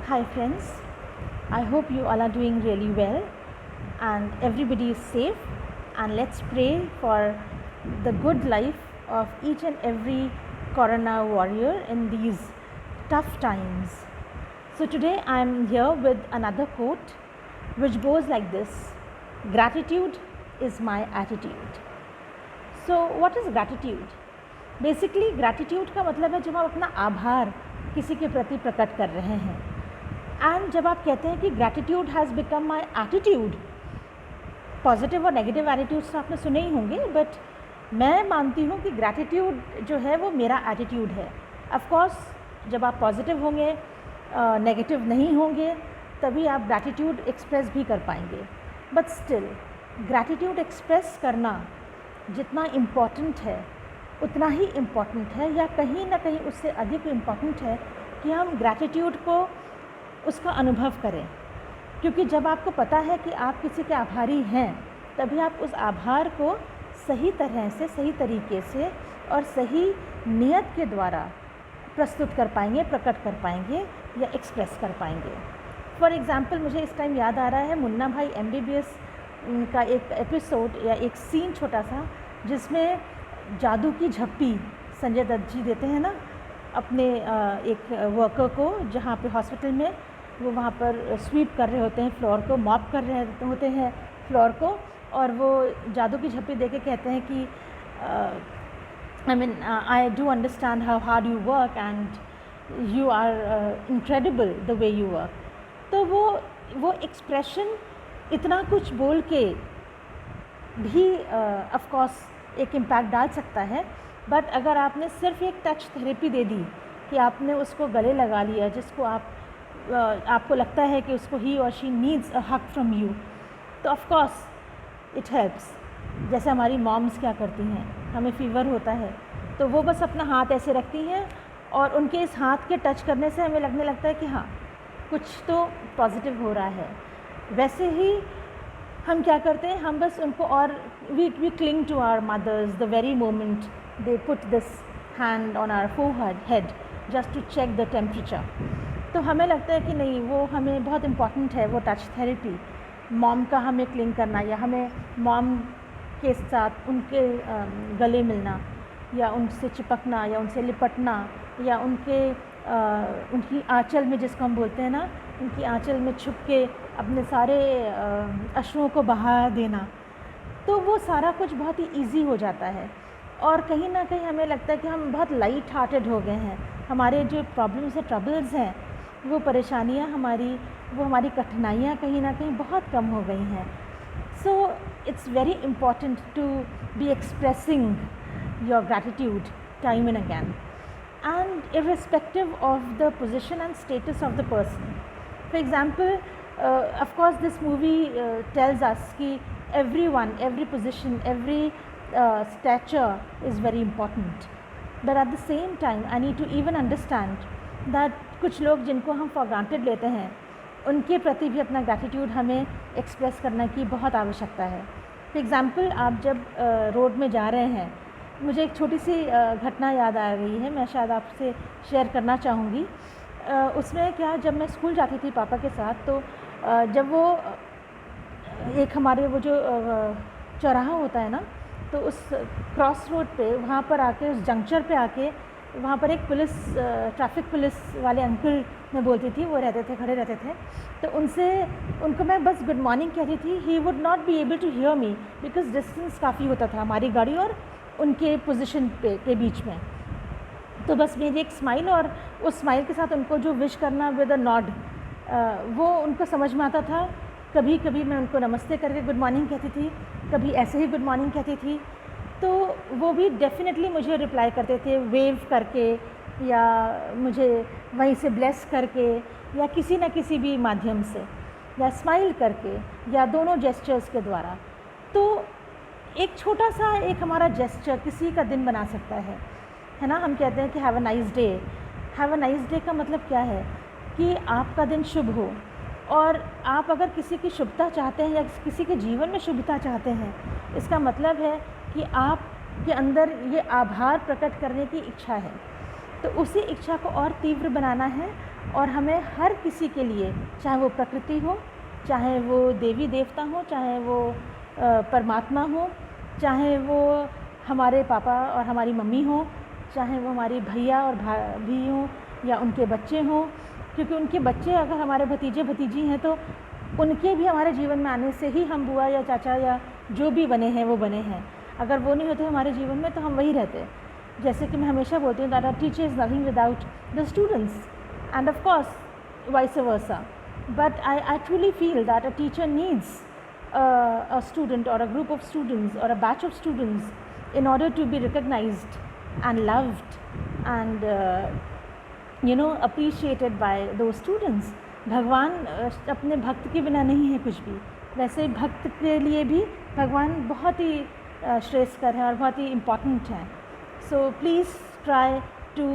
Hi friends, I hope you all are doing really well and everybody is safe, and let's pray for the good life of each and every Corona warrior in these tough times. So today I am here with another quote which goes like this: gratitude is my attitude. So what is gratitude? Basically gratitude का मतलब है जब आप अपना आभार किसी के प्रति प्रकट कर रहे हैं। एंड जब आप कहते हैं कि gratitude has become my attitude, positive और नेगेटिव एटीट्यूड्स तो आपने सुने ही होंगे, बट मैं मानती हूँ कि ग्रैटिट्यूड जो है वो मेरा एटीट्यूड है। ऑफ कोर्स जब आप पॉजिटिव होंगे, नेगेटिव नहीं होंगे, तभी आप ग्रैटिट्यूड एक्सप्रेस भी कर पाएंगे। बट स्टिल ग्रैटिट्यूड एक्सप्रेस करना जितना इम्पॉर्टेंट है उतना ही इम्पॉर्टेंट है, या कहीं ना कहीं उससे अधिक इम्पॉर्टेंट है कि हम ग्रैटिट्यूड को उसका अनुभव करें। क्योंकि जब आपको पता है कि आप किसी के आभारी हैं, तभी आप उस आभार को सही तरह से, सही तरीके से और सही नियत के द्वारा प्रस्तुत कर पाएंगे, प्रकट कर पाएंगे या एक्सप्रेस कर पाएंगे। फॉर एग्ज़ाम्पल मुझे इस टाइम याद आ रहा है मुन्ना भाई MBBS का एक एपिसोड या एक सीन छोटा सा, जिसमें जादू की झप्पी संजय दत्त जी देते हैं ना अपने एक वर्कर को, जहाँ पे हॉस्पिटल में वो वहाँ पर स्वीप कर रहे होते हैं फ्लोर को, मॉप कर रहे होते हैं फ्लोर को, और वो जादू की झप्पी दे के कहते हैं कि I do understand how hard you work and you are incredible the way you work. तो वो एक्सप्रेशन इतना कुछ बोल के भी ऑफ कोर्स एक इम्पैक्ट डाल सकता है, बट अगर आपने सिर्फ एक टच थेरेपी दे दी कि आपने उसको गले लगा लिया, जिसको आपको लगता है कि उसको ही और she needs a hug from you, तो ऑफ कोर्स इट हेल्प्स। जैसे हमारी मॉम्स क्या करती हैं, हमें फीवर होता है तो वो बस अपना हाथ ऐसे रखती हैं और उनके इस हाथ के टच करने से हमें लगने लगता है कि हाँ कुछ तो पॉजिटिव हो रहा है। वैसे ही हम क्या करते हैं, हम बस उनको और we cling to our mothers the very moment they put this hand on our forehead just to check the temperature. तो हमें लगता है कि नहीं, वो हमें बहुत इम्पॉर्टेंट है वो टच थेरेपी, मॉम का हमें क्लिंग करना, या हमें मॉम के साथ उनके गले मिलना, या उनसे चिपकना, या उनसे लिपटना, या उनकी आंचल में, जिसको हम बोलते हैं ना, उनकी आंचल में छुप के अपने सारे अश्रुओं को बहा देना। तो वो सारा कुछ बहुत ही इजी हो जाता है, और कहीं ना कहीं हमें लगता है कि हम बहुत लाइट हार्टेड हो गए हैं। हमारे जो प्रॉब्लम्स हैं, ट्रबल्स हैं, वो परेशानियाँ हमारी कठिनाइयाँ कहीं ना कहीं बहुत कम हो गई हैं। So it's very important to be expressing your gratitude time and again, and irrespective of the position and status of the person. For example, of course this movie tells us कि everyone, every position, every stature is very important, but at the same time I need to even understand that कुछ लोग जिनको हम for granted लेते हैं, उनके प्रति भी अपना gratitude हमें express करने की बहुत आवश्यकता है। For example, आप जब रोड में जा रहे हैं, मुझे एक छोटी सी घटना याद आ रही है, मैं शायद आपसे शेयर करना चाहूँगी। उसमें क्या, जब मैं स्कूल जाती थी पापा के साथ, तो जब वो एक हमारे वो जो चौराहा होता है ना, तो उस क्रॉस रोड पे वहाँ पर आके, उस जंक्चर पे आके, वहाँ पर एक ट्रैफिक पुलिस वाले अंकल मैं बोलती थी, वो रहते थे, खड़े रहते थे। तो उनको मैं बस गुड मॉर्निंग कहती थी। He would not be able to hear me because distance काफ़ी होता था हमारी गाड़ी और उनके पोजीशन के बीच में। तो बस मेरी एक स्माइल, और उस स्माइल के साथ उनको जो विश करना विद अ नॉड, वो उनको समझ में आता था। कभी कभी मैं उनको नमस्ते करके गुड मॉर्निंग कहती थी, कभी ऐसे ही गुड मॉर्निंग कहती थी, तो वो भी डेफिनेटली मुझे रिप्लाई करते थे वेव करके, या मुझे वहीं से ब्लेस करके, या किसी न किसी भी माध्यम से, या स्माइल करके, या दोनों जेस्चर्स के द्वारा। तो एक छोटा सा एक हमारा जेस्चर किसी का दिन बना सकता है ना। हम कहते हैं कि have a nice day. Have a nice day का मतलब क्या है कि आपका दिन शुभ हो, और आप अगर किसी की शुभता चाहते हैं या किसी के जीवन में शुभता चाहते हैं, इसका मतलब है कि आपके अंदर ये आभार प्रकट करने की इच्छा है। तो उसी इच्छा को और तीव्र बनाना है और हमें हर किसी के लिए, चाहे वो प्रकृति हो, चाहे वो देवी देवता हो, चाहे वो परमात्मा हो, चाहे वो हमारे पापा और हमारी मम्मी हो, चाहे वो हमारी भैया और भाभी हों या उनके बच्चे हों, क्योंकि उनके बच्चे अगर हमारे भतीजे भतीजी हैं तो उनके भी हमारे जीवन में आने से ही हम बुआ या चाचा या जो भी बने हैं वो बने हैं। अगर वो नहीं होते हमारे जीवन में तो हम वही रहते। जैसे कि मैं हमेशा बोलती हूँ that a teacher is nothing without the students, and of course vice versa, but I truly feel that a teacher needs a student or a group of students or a batch of students in order to be recognized and loved and appreciated by those students. भगवान अपने भक्त के बिना नहीं है कुछ भी, वैसे भक्त के लिए भी भगवान बहुत ही श्रेष्ठकर है और बहुत ही इम्पॉर्टेंट है। So please try to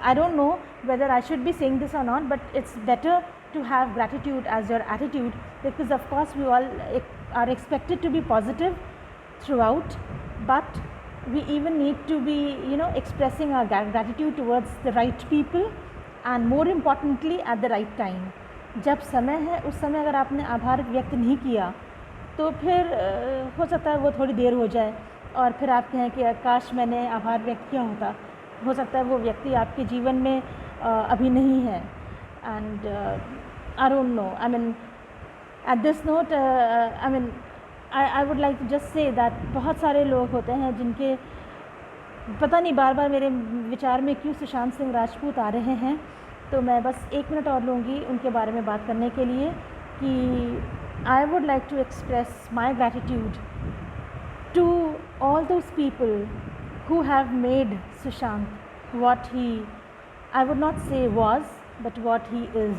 I don't know whether I should be saying this or not, but it's better to have gratitude as your attitude, because of course we all are expected to be positive throughout, but we even need to be expressing our gratitude towards the right people and more importantly at the right time. जब समय है उस समय अगर आपने आभार व्यक्त नहीं किया तो फिर हो सकता है वो थोड़ी देर हो जाए और फिर आप कहें कि काश मैंने आभार व्यक्त किया होता। हो सकता है वो व्यक्ति आपके जीवन में अभी नहीं है। And I don't know, I mean at this note I would like to just say that बहुत सारे लोग होते हैं जिनके पता नहीं बार बार मेरे विचार में क्यों सुशांत सिंह राजपूत आ रहे हैं, तो मैं बस 1 मिनट और लूँगी उनके बारे में बात करने के लिए कि I would like to express my gratitude to all those people who have made Sushant what he, I would not say was, but what he is,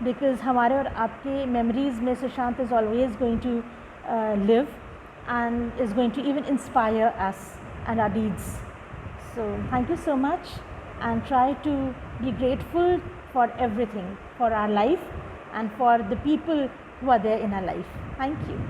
because हमारे और आपके memories में Sushant is always going to live and is going to even inspire us and our deeds. So thank you so much and try to be grateful for everything, for our life and for the people who are there in our life. Thank you.